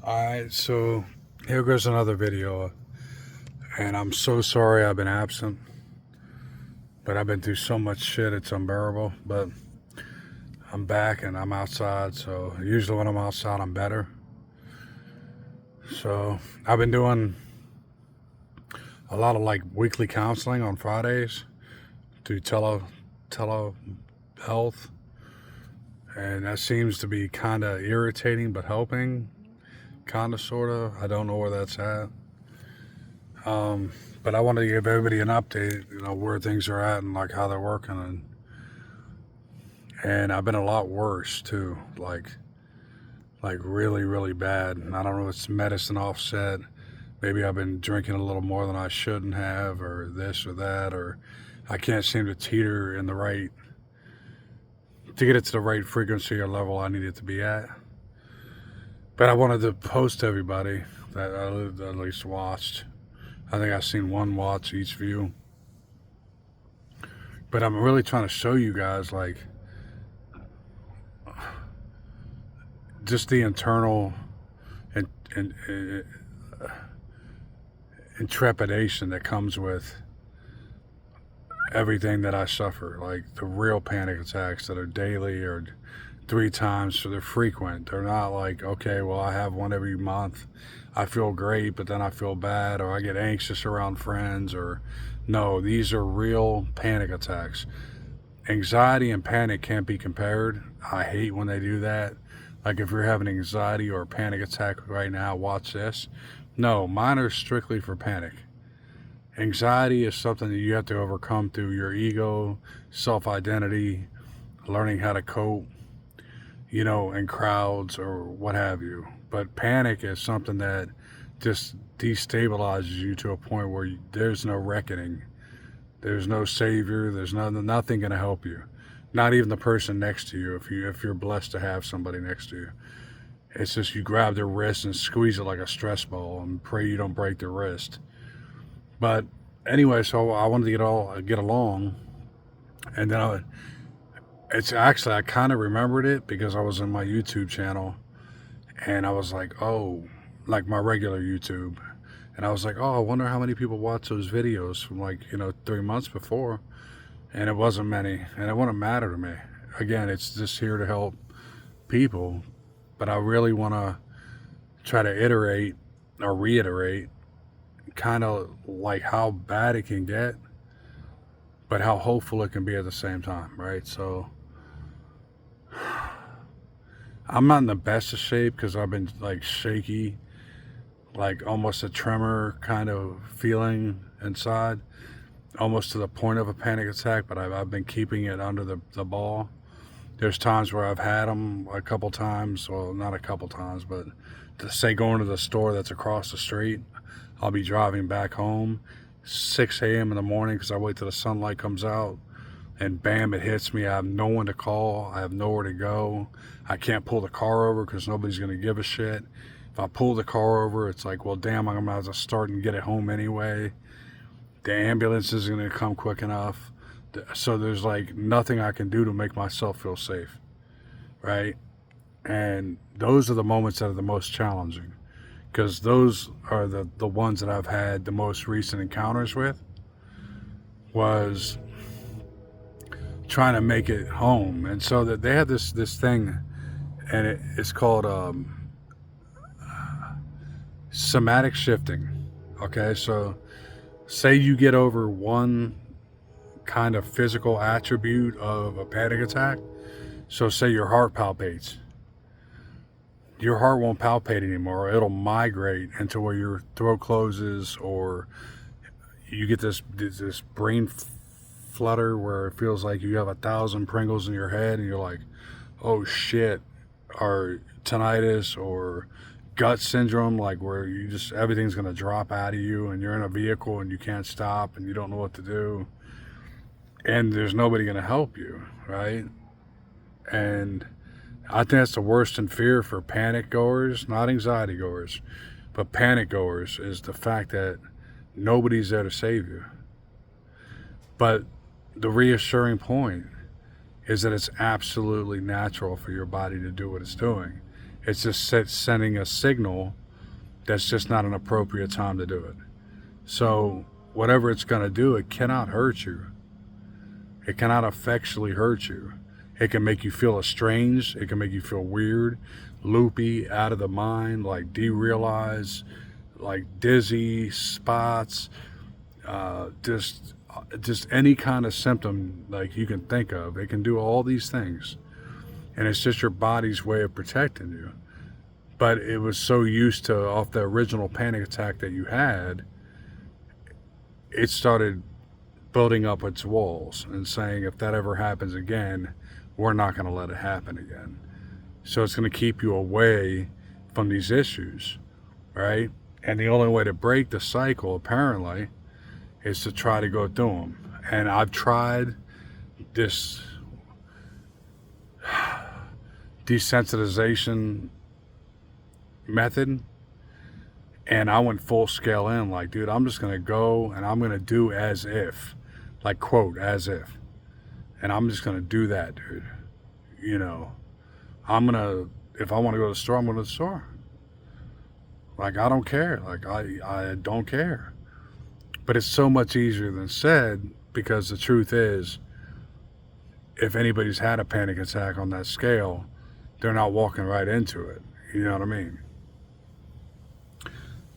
Alright, so here goes another video, and I'm so sorry I've been absent, but I've been through so much shit, it's unbearable. But I'm back and I'm outside, so usually when I'm outside, I'm better. So I've been doing a lot of like weekly counseling on Fridays through telehealth, and that seems to be kind of irritating but helping, kind of, sort of. I don't know where that's at. But I wanted to give everybody an update, where things are at and like how they're working, and I've been a lot worse too, like really, really bad. And I don't know if it's medicine offset. Maybe I've been drinking a little more than I shouldn't have, or this or that, or I can't seem to teeter in the right to get it to the right frequency or level I need it to be at. But I wanted to post to everybody that I at least watched. I think I've seen one watch each view. But I'm really trying to show you guys, like, just the internal and, trepidation that comes with everything that I suffer. Like the real panic attacks that are daily or 3 times, so they're frequent. They're not like, okay, well, I have one every month. I feel great, but then I feel bad, or I get anxious around friends, or no, these are real panic attacks. Anxiety and panic can't be compared. I hate when they do that. Like if you're having anxiety or a panic attack right now, watch this. No, mine are strictly for panic. Anxiety is something that you have to overcome through your ego, self-identity, learning how to cope, in crowds or what have you. But panic is something that just destabilizes you to a point where there's no reckoning. There's no savior. There's nothing going to help you. Not even the person next to you, if you're blessed to have somebody next to you. It's just you grab their wrist and squeeze it like a stress ball and pray you don't break their wrist. But anyway, so I wanted to get along, and then it's actually, I kind of remembered it because I was in my YouTube channel, and I was like, oh, like my regular YouTube, and I was like, oh, I wonder how many people watch those videos from 3 months before, and it wasn't many, and it wouldn't matter to me. Again, it's just here to help people, but I really want to try to iterate or reiterate kind of like how bad it can get, but how hopeful it can be at the same time, right? So I'm not in the best of shape because I've been like shaky, like almost a tremor kind of feeling inside, almost to the point of a panic attack, but I've been keeping it under the ball. There's times where I've had them a couple times, well, not a couple times, but to say going to the store that's across the street, I'll be driving back home 6 a.m. in the morning because I wait till the sunlight comes out, and bam, it hits me. I have no one to call. I have nowhere to go. I can't pull the car over because nobody's going to give a shit. If I pull the car over, it's like, well, damn, I'm going to have to start and get it home anyway. The ambulance isn't going to come quick enough. So there's like nothing I can do to make myself feel safe, right? And those are the moments that are the most challenging because those are the ones that I've had the most recent encounters with, was trying to make it home. And so that they had this thing, and it's called somatic shifting. Okay, so say you get over one kind of physical attribute of a panic attack. So say your heart palpates. Your heart won't palpate anymore. It'll migrate into where your throat closes, or you get this brain flutter where it feels like you have 1,000 Pringles in your head, and you're like, oh shit, or tinnitus, or gut syndrome, like where you just, everything's going to drop out of you, and you're in a vehicle and you can't stop and you don't know what to do, and there's nobody going to help you, right? And I think that's the worst in fear for panic goers, not anxiety goers, but panic goers, is the fact that nobody's there to save you. But the reassuring point is that it's absolutely natural for your body to do what it's doing. It's just sending a signal that's just not an appropriate time to do it. So whatever it's going to do, it cannot hurt you. It cannot effectually hurt you. It can make you feel estranged. It can make you feel weird, loopy, out of the mind, like derealized, like dizzy, spots, just any kind of symptom like you can think of. It can do all these things. And it's just your body's way of protecting you. But it was so used to, off the original panic attack that you had, it started building up its walls and saying, if that ever happens again, we're not going to let it happen again. So it's going to keep you away from these issues, right? And the only way to break the cycle, apparently, is to try to go through them. And I've tried this desensitization method, and I went full scale in, like, dude, I'm just going to go and I'm going to do as if, like, quote, as if. And I'm just going to do that, dude. You know, I'm going to, if I want to go to the store, I'm going to the store. Like, I don't care. Like, I don't care. But it's so much easier than said, because the truth is, if anybody's had a panic attack on that scale, they're not walking right into it. You know what I mean?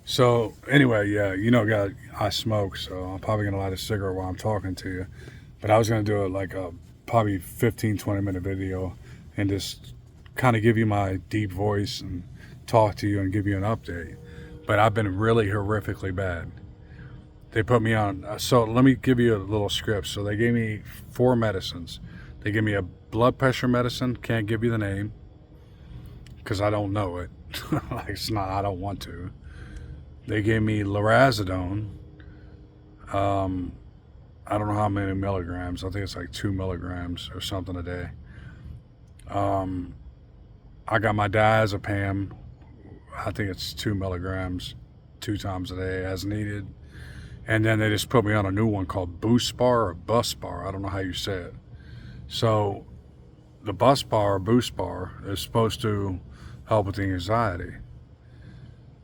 So anyway, yeah, you know, I smoke, so I'm probably going to light a cigarette while I'm talking to you. But I was going to do it like a probably 15-20 minute video and just kind of give you my deep voice and talk to you and give you an update. But I've been really horrifically bad. They put me on, so let me give you a little script. So they gave me 4 medicines. They gave me a blood pressure medicine, can't give you the name because I don't know it. Like, it's not, I don't want to. They gave me lorazepam. I don't know how many milligrams. I think it's like 2 milligrams or something a day. I got my diazepam. I think it's 2 milligrams 2 times a day as needed. And then they just put me on a new one called Buspar or Buspar. I don't know how you say it. So the Buspar or Buspar is supposed to help with the anxiety.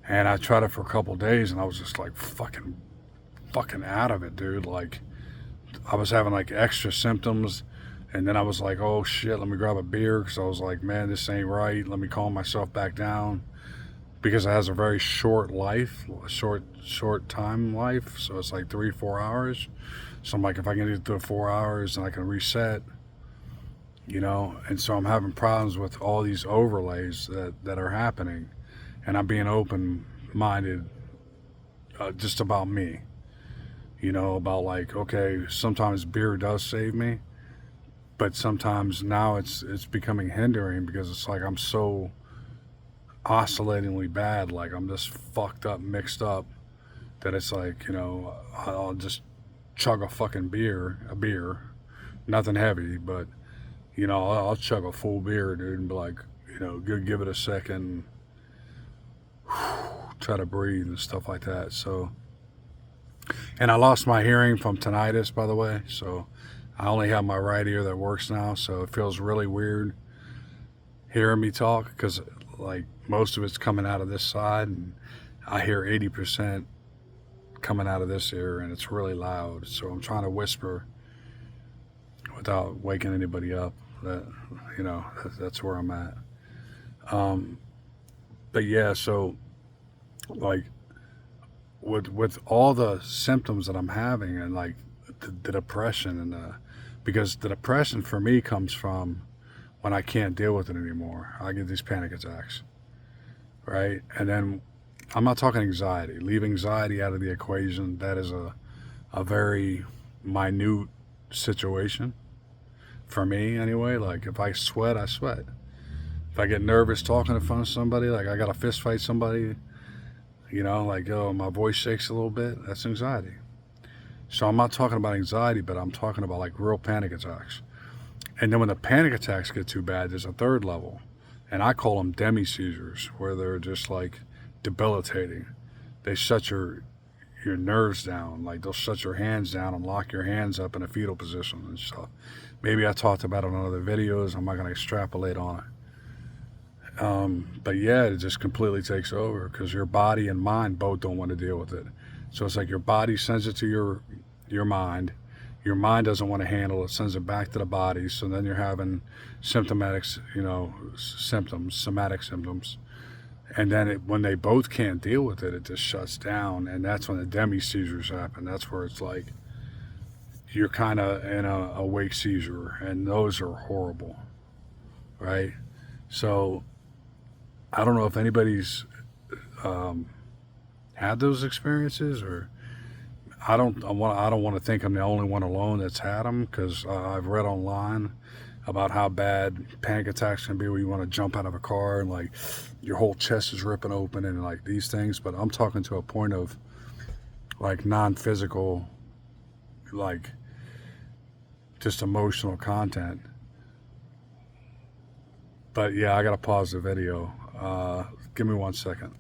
And I tried it for a couple of days and I was just like fucking out of it, dude. Like, I was having like extra symptoms, and then I was like, oh shit, let me grab a beer, because I was like, man, this ain't right. Let me calm myself back down, because it has a very short life, short time life. So it's like 3-4 hours. So I'm like, if I can get through 4 hours and I can reset, you know. And so I'm having problems with all these overlays that are happening, and I'm being open-minded just about me. You know, about like, okay, sometimes beer does save me, but sometimes now it's becoming hindering, because it's like I'm so oscillatingly bad, like I'm just fucked up, mixed up, that it's like, you know, I'll just chug a fucking beer, nothing heavy, but, you know, I'll chug a full beer, dude, and be like, you know, give it a second, try to breathe and stuff like that. So, and I lost my hearing from tinnitus, by the way, so I only have my right ear that works now, so it feels really weird hearing me talk, because like most of it's coming out of this side, and I hear 80% coming out of this ear, and it's really loud. So I'm trying to whisper without waking anybody up. That, you know, that's where I'm at. But yeah, so like with all the symptoms that I'm having, and like the depression, and because the depression for me comes from when I can't deal with it anymore. I get these panic attacks, right? And then I'm not talking anxiety. Leave anxiety out of the equation. That is a very minute situation for me anyway. Like, if I sweat, I sweat. If I get nervous talking in front of somebody, like I got to fist fight somebody, you know, like, oh, my voice shakes a little bit, that's anxiety. So I'm not talking about anxiety, but I'm talking about like real panic attacks. And then when the panic attacks get too bad, there's a third level. And I call them demi-seizures, where they're just like debilitating. They shut your nerves down. Like, they'll shut your hands down and lock your hands up in a fetal position and stuff. Maybe I talked about it in other videos. I'm not going to extrapolate on it. But yeah, it just completely takes over because your body and mind both don't want to deal with it. So it's like your body sends it to your mind. Your mind doesn't want to handle it, sends it back to the body. So then you're having symptomatic, somatic symptoms. And then when they both can't deal with it, it just shuts down. And that's when the demi seizures happen. That's where it's like you're kind of in a awake seizure. And those are horrible, right? So I don't know if anybody's had those experiences, or I don't want to think I'm the only one alone that's had them, because I've read online about how bad panic attacks can be, where you want to jump out of a car and like your whole chest is ripping open and like these things. But I'm talking to a point of like non-physical, like just emotional content. But yeah, I gotta pause the video. Give me 1 second.